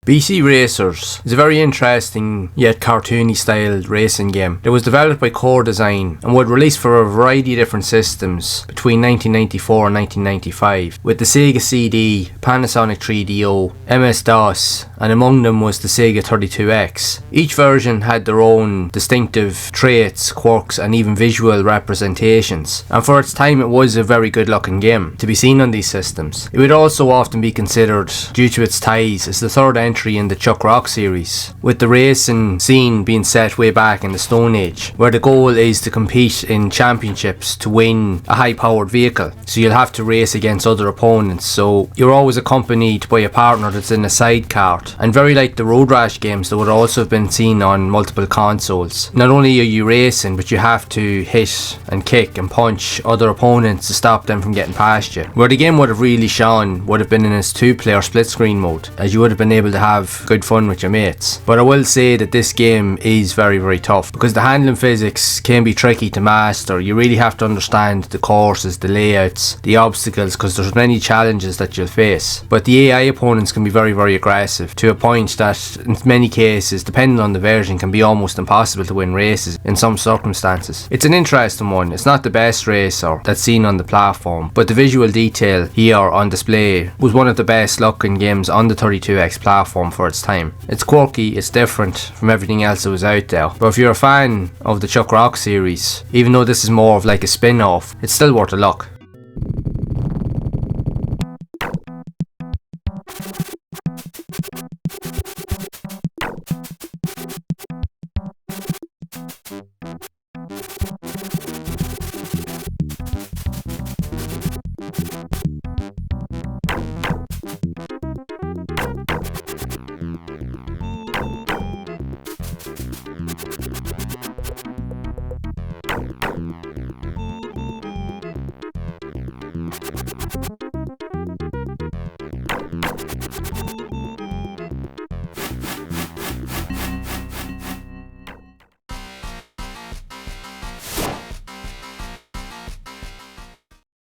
BC Racers is a very interesting yet cartoony styled racing game that was developed by Core Design and was released for a variety of different systems between 1994 and 1995, with the Sega CD, Panasonic 3DO, MS-DOS, and among them was the Sega 32X. Each version had their own distinctive traits, quirks, and even visual representations, and for its time it was a very good looking game to be seen on these systems. It would also often be considered, due to its ties, as the third entry in the Chuck Rock series, with the racing scene being set way back in the Stone Age, where the goal is to compete in championships to win a high powered vehicle. So you'll have to race against other opponents, so you're always accompanied by a partner that's in a sidecart, and very like the Road Rash games that would also have been seen on multiple consoles. Not only are you racing, but you have to hit and kick and punch other opponents to stop them from getting past you. Where the game would have really shone would have been in its 2-player split screen mode, as you would have been able to have good fun with your mates. But I will say that this game is very tough, because the handling physics can be tricky to master. You really have to understand the courses, the layouts, the obstacles, because there's many challenges that you'll face. But the AI opponents can be very aggressive, to a point that in many cases, depending on the version, can be almost impossible to win races in some circumstances. It's an interesting one. It's not the best racer that's seen on the platform, but the visual detail here on display was one of the best looking games on the 32X platform for its time. It's quirky, it's different from everything else that was out there, but if you're a fan of the Chuck Rock series, even though this is more of like a spin-off, it's still worth a look.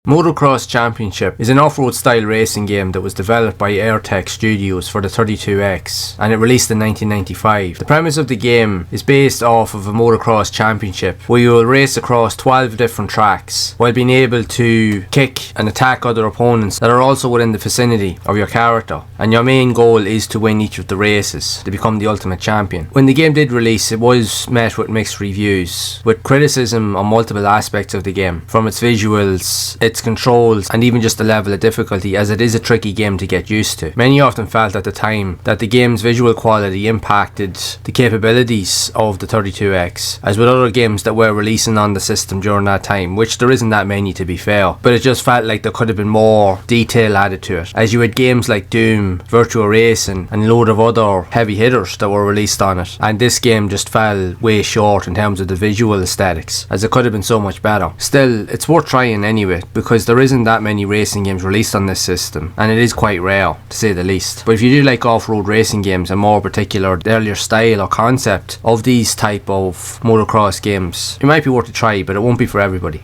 Motocross Championship is an off-road style racing game that was developed by Airtech Studios for the 32X, and it released in 1995. The premise of the game is based off of a motocross championship where you will race across 12 different tracks while being able to kick and attack other opponents that are also within the vicinity of your character, and your main goal is to win each of the races to become the ultimate champion. When the game did release, it was met with mixed reviews, with criticism on multiple aspects of the game, from its visuals, its controls, and even just the level of difficulty, as it is a tricky game to get used to. Many often felt at the time that the game's visual quality impacted the capabilities of the 32X, as with other games that were releasing on the system during that time, which there isn't that many to be fair, but it just felt like there could have been more detail added to it, as you had games like Doom, Virtua Racing, and a load of other heavy hitters that were released on it, and this game just fell way short in terms of the visual aesthetics, as it could have been so much better. Still, it's worth trying anyway, because there isn't that many racing games released on this system, and it is quite rare, to say the least. But if you do like off-road racing games, and more particular the earlier style or concept of these type of motocross games, it might be worth a try, but it won't be for everybody.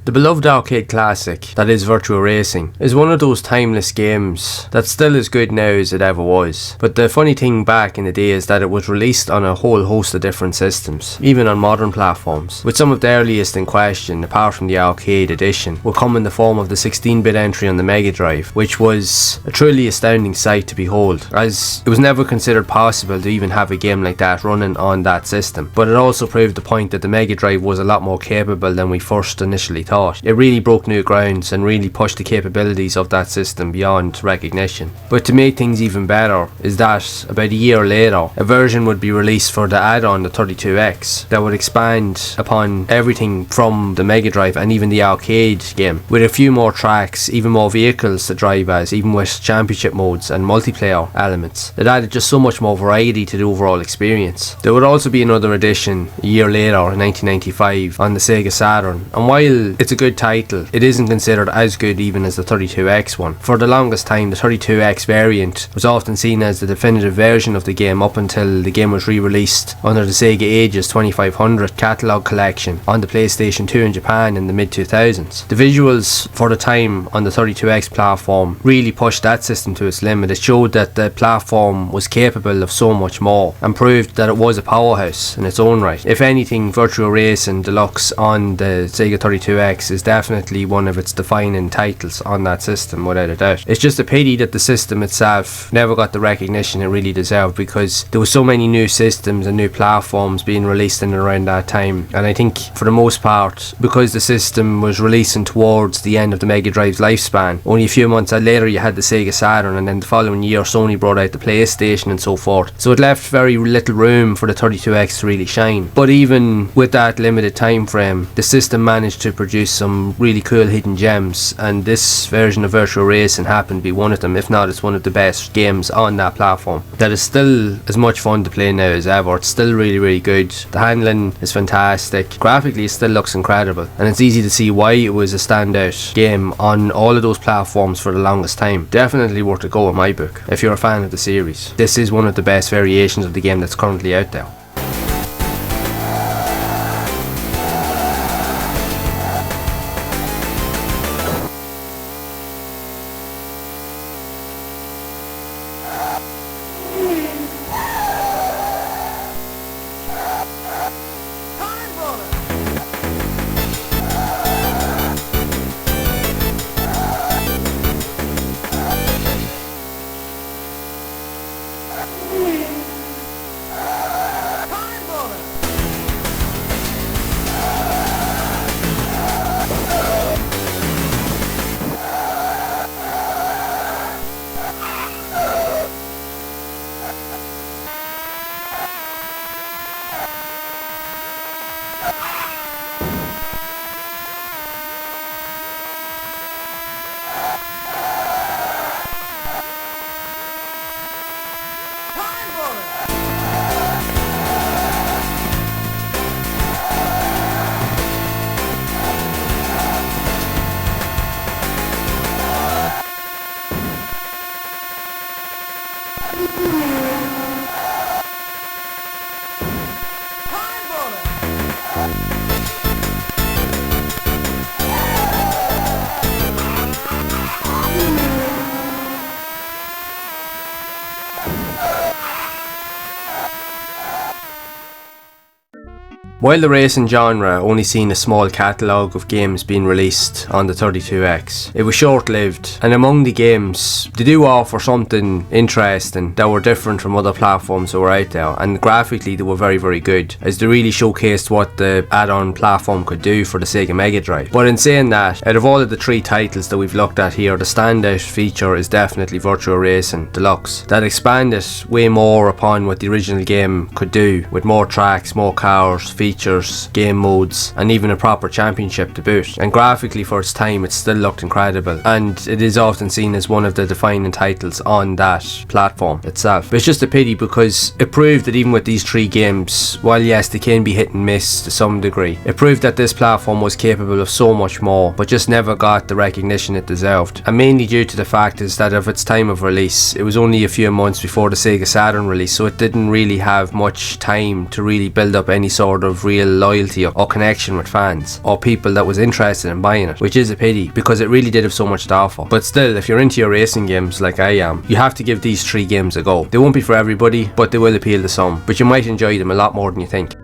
The beloved arcade classic that is Virtua Racing is one of those timeless games that's still as good now as it ever was. But the funny thing back in the day is that it was released on a whole host of different systems, even on modern platforms, with some of the earliest in question, apart from the arcade edition, will come in the form of the 16-bit entry on the Mega Drive, which was a truly astounding sight to behold, as it was never considered possible to even have a game like that running on that system. But it also proved the point that the Mega Drive was a lot more capable than we first initially thought. It really broke new grounds and really pushed the capabilities of that system beyond recognition. But to make things even better is that about a year later, a version would be released for the add-on, the 32X, that would expand upon everything from the Mega Drive and even the arcade game, with a few more tracks, even more vehicles to drive as, even with championship modes and multiplayer elements. It added just so much more variety to the overall experience. There would also be another edition a year later in 1995 on the Sega Saturn, and while it's a good title, it isn't considered as good even as the 32X one. For the longest time, the 32X variant was often seen as the definitive version of the game up until the game was re-released under the Sega Ages 2500 catalogue collection on the PlayStation 2 in Japan in the mid-2000s. The visuals for the time on the 32X platform really pushed that system to its limit. It showed that the platform was capable of so much more and proved that it was a powerhouse in its own right. If anything, Virtua Racing Deluxe on the Sega 32X is definitely one of its defining titles on that system, without a doubt. It's just a pity that the system itself never got the recognition it really deserved, because there were so many new systems and new platforms being released in and around that time, and I think for the most part, because the system was releasing towards the end of the Mega Drive's lifespan, only a few months later you had the Sega Saturn, and then the following year Sony brought out the PlayStation and so forth, so it left very little room for the 32X to really shine. But even with that limited time frame, the system managed to produce some really cool hidden gems, and this version of Virtua Racing happened to be one of them. If not, it's one of the best games on that platform that is still as much fun to play now as ever. It's still really good. The handling is fantastic. Graphically, it still looks incredible, and it's easy to see why it was a standout game on all of those platforms for the longest time. Definitely worth a go in my book if you're a fan of the series. This is one of the best variations of the game that's currently out there. While the racing genre only seen a small catalogue of games being released on the 32X, it was short-lived, and among the games, they do offer something interesting that were different from other platforms that were out there, and graphically they were very good, as they really showcased what the add-on platform could do for the Sega Mega Drive. But in saying that, out of all of the three titles that we've looked at here, the standout feature is definitely Virtua Racing Deluxe, that expanded way more upon what the original game could do, with more tracks, more cars, features, game modes, and even a proper championship to boot. And graphically for its time, it still looked incredible, and it is often seen as one of the defining titles on that platform itself. But it's just a pity, because it proved that even with these three games, while yes they can be hit and miss to some degree, it proved that this platform was capable of so much more, but just never got the recognition it deserved. And mainly due to the fact is that of its time of release, it was only a few months before the Sega Saturn release, so it didn't really have much time to really build up any sort of of real loyalty or connection with fans or people that was interested in buying it, which is a pity because it really did have so much to offer. But still, if you're into your racing games like I am, you have to give these 3 games a go. They won't be for everybody, but they will appeal to some, but you might enjoy them a lot more than you think.